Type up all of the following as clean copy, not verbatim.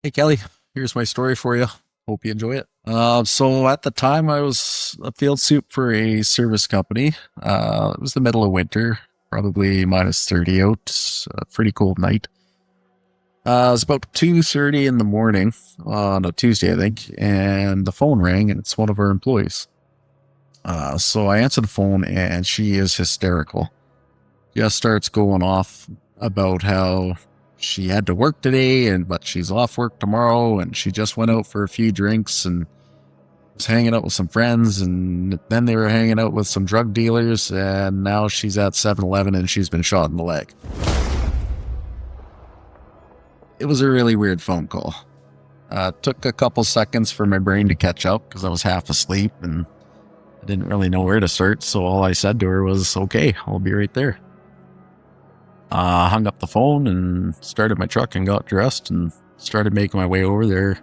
Hey Kelly, here's my story for you. Hope you enjoy it. So at the time, I was a field soup for a service company. It was the middle of winter, probably minus 30 out. A pretty cold night. It was about 2:30 in the morning on a Tuesday, I think, and the phone rang, and it's one of our employees. So I answer the phone, and she is hysterical. Just starts going off about how she had to work today and but she's off work tomorrow, and she just went out for a few drinks and was hanging out with some friends, and then they were hanging out with some drug dealers, and now she's at 7-Eleven and she's been shot in the leg. It was a really weird phone call. Took a couple seconds for my brain to catch up because I was half asleep and I didn't really know where to start, so all I said to her was, okay, I'll be right there. Hung up the phone and started my truck and got dressed and started making my way over there.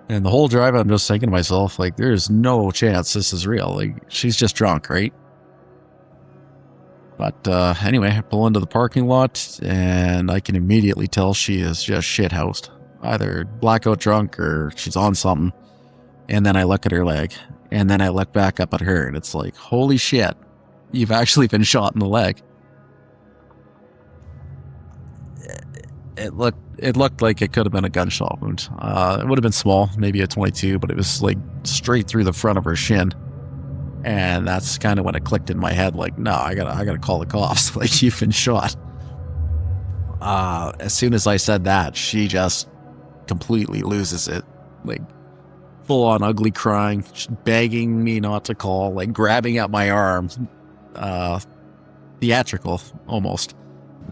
And the whole drive, I'm just thinking to myself, like, there's no chance this is real. Like, she's just drunk, right? But anyway, I pull into the parking lot and I can immediately tell she is just shithoused. Either blackout drunk or she's on something. And then I look at her leg. And then I look back up at her and it's like, holy shit, you've actually been shot in the leg. It looked like it could have been a gunshot wound. It would have been small, maybe a 22, but it was like straight through the front of her shin. And that's kind of when it clicked in my head, like, no, I gotta call the cops. Like, you've been shot. As soon as I said that, she just completely loses it. Like, full on ugly crying, begging me not to call, like grabbing at my arm. Theatrical, almost.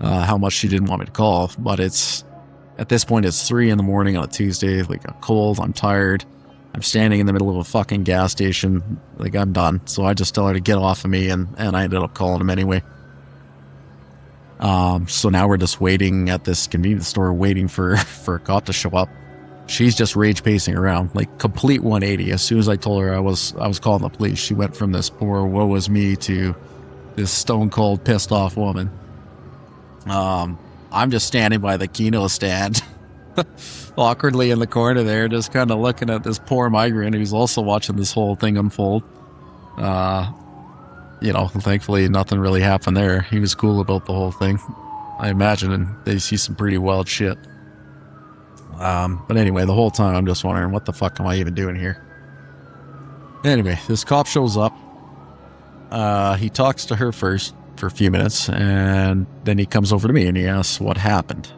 How much she didn't want me to call, but at this point it's 3 in the morning on a Tuesday. Like, I'm cold, I'm tired, I'm standing in the middle of a fucking gas station. Like, I'm done. So I just tell her to get off of me, and I ended up calling him anyway. So now we're just waiting at this convenience store, waiting for a cop to show up. She's just rage pacing around, like complete 180. As soon as I told her I was calling the police, she went from this poor woe is me to this stone cold pissed off woman. I'm just standing by the Keno stand, awkwardly in the corner there, just kind of looking at this poor migrant who's also watching this whole thing unfold. Thankfully nothing really happened there. He was cool about the whole thing, I imagine, and they see some pretty wild shit. But anyway, the whole time I'm just wondering, what the fuck am I even doing here? Anyway, this cop shows up. He talks to her first for a few minutes, and then he comes over to me and he asks what happened.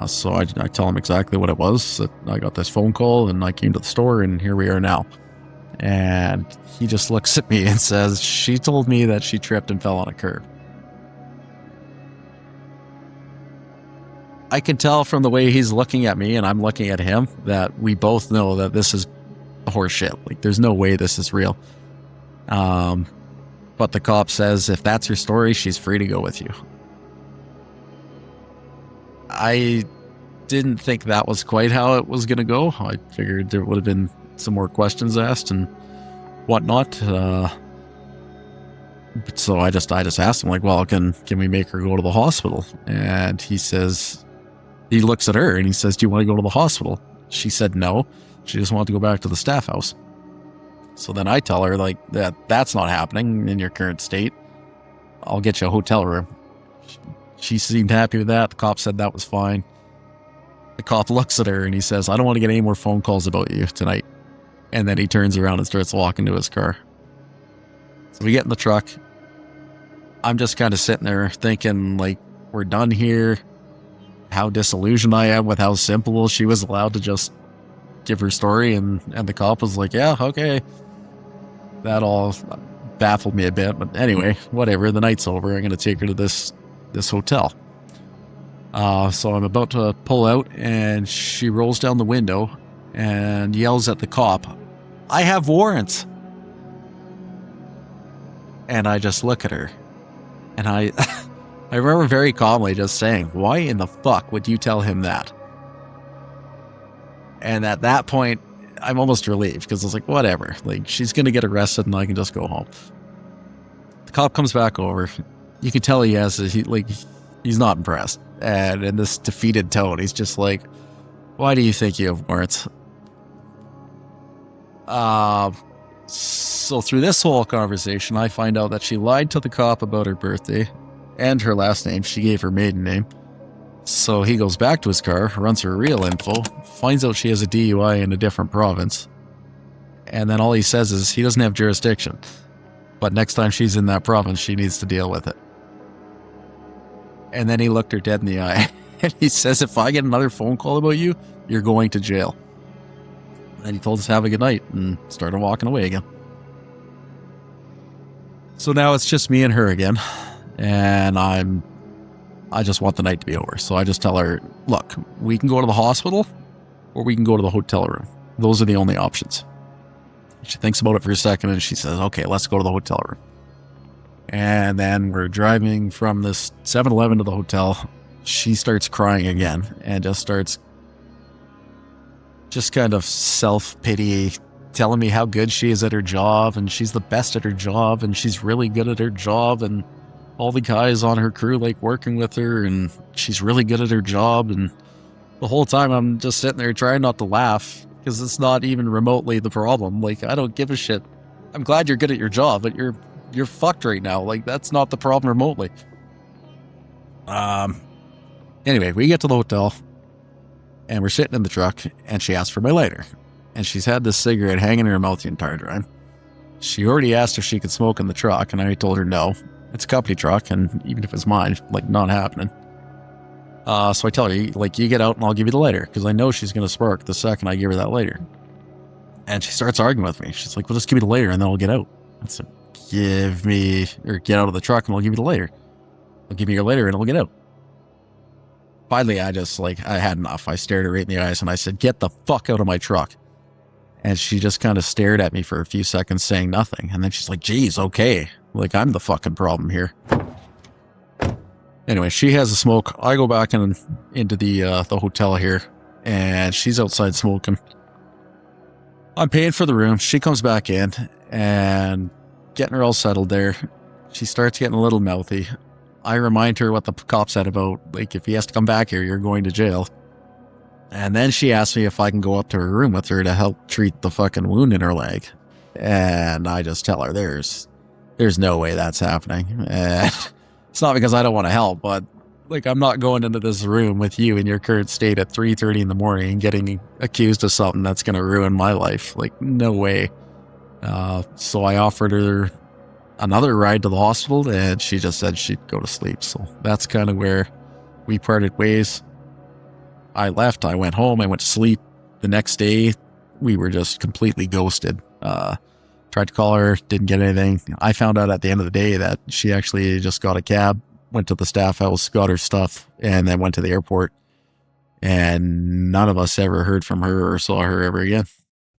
So I tell him exactly what it was, that I got this phone call and I came to the store and here we are now. And he just looks at me and says, she told me that she tripped and fell on a curb. I can tell from the way he's looking at me and I'm looking at him that we both know that this is horseshit. Like, there's no way this is real. But the cop says if that's her story, she's free to go with you. I didn't think that was quite how it was going to go. I figured there would have been some more questions asked and whatnot. So I just asked him, like, well, can we make her go to the hospital? And he looks at her and he says, do you want to go to the hospital? She said no. She just wanted to go back to the staff house. So then I tell her, like, that's not happening in your current state. I'll get you a hotel room. She seemed happy with that. The cop said that was fine. The cop looks at her and he says, I don't want to get any more phone calls about you tonight. And then he turns around and starts walking to his car. So we get in the truck. I'm just kind of sitting there thinking, like, we're done here. How disillusioned I am with how simple she was allowed to just give her story. And the cop was like, yeah, okay. That all baffled me a bit, but anyway, whatever. The night's over. I'm going to take her to this hotel. So I'm about to pull out, and she rolls down the window and yells at the cop, I have warrants. And I just look at her, and I remember very calmly just saying, why in the fuck would you tell him that? And at that point, I'm almost relieved because I was like, whatever. Like, she's going to get arrested and I can just go home. The cop comes back over. You can tell he's not impressed. And in this defeated tone, he's just like, Why do you think you have warrants? So through this whole conversation, I find out that she lied to the cop about her birthday and her last name. She gave her maiden name. So he goes back to his car, runs her real info, finds out she has a DUI in a different province. And then all he says is he doesn't have jurisdiction. But next time she's in that province, she needs to deal with it. And then he looked her dead in the eye. And he says, if I get another phone call about you, you're going to jail. And he told us have a good night and started walking away again. So now it's just me and her again. And I just want the night to be over. So I just tell her, look, we can go to the hospital or we can go to the hotel room. Those are the only options. She thinks about it for a second and she says, okay, let's go to the hotel room. And then we're driving from this 7-Eleven to the hotel. She starts crying again and just starts kind of self-pity, telling me how good she is at her job and she's the best at her job and she's really good at her job and all the guys on her crew like working with her and she's really good at her job. And the whole time I'm just sitting there trying not to laugh because it's not even remotely the problem. Like, I don't give a shit. I'm glad you're good at your job, but you're fucked right now. Like, that's not the problem remotely. Anyway, we get to the hotel and we're sitting in the truck and she asked for my lighter. And she's had this cigarette hanging in her mouth the entire time. She already asked if she could smoke in the truck and I told her no. It's a company truck and even if it's mine, like, not happening. So I tell her, like, you get out and I'll give you the lighter because I know she's going to spark the second I give her that lighter. And she starts arguing with me. She's like, well, just give me the lighter and then I'll get out. I said, get out of the truck and I'll give you the lighter. I'll give you your lighter and I'll get out. Finally, I had enough. I stared her right in the eyes and I said, get the fuck out of my truck. And she just kind of stared at me for a few seconds saying nothing. And then she's like, geez, okay. Like, I'm the fucking problem here. Anyway, she has a smoke. I go back into the hotel here and she's outside smoking. I'm paying for the room. She comes back in and getting her all settled there. She starts getting a little mouthy. I remind her what the cop said about, like, if he has to come back here, you're going to jail. And then she asks me if I can go up to her room with her to help treat the fucking wound in her leg. And I just tell her there's no way that's happening. And it's not because I don't want to help, but, like, I'm not going into this room with you in your current state at 3:30 in the morning and getting accused of something that's going to ruin my life. Like, no way. So I offered her another ride to the hospital and she just said she'd go to sleep. So that's kind of where we parted ways. I left, I went home, I went to sleep. The next day, we were just completely ghosted. Tried to call her, didn't get anything. I found out at the end of the day that she actually just got a cab, went to the staff house, got her stuff, and then went to the airport. And none of us ever heard from her or saw her ever again.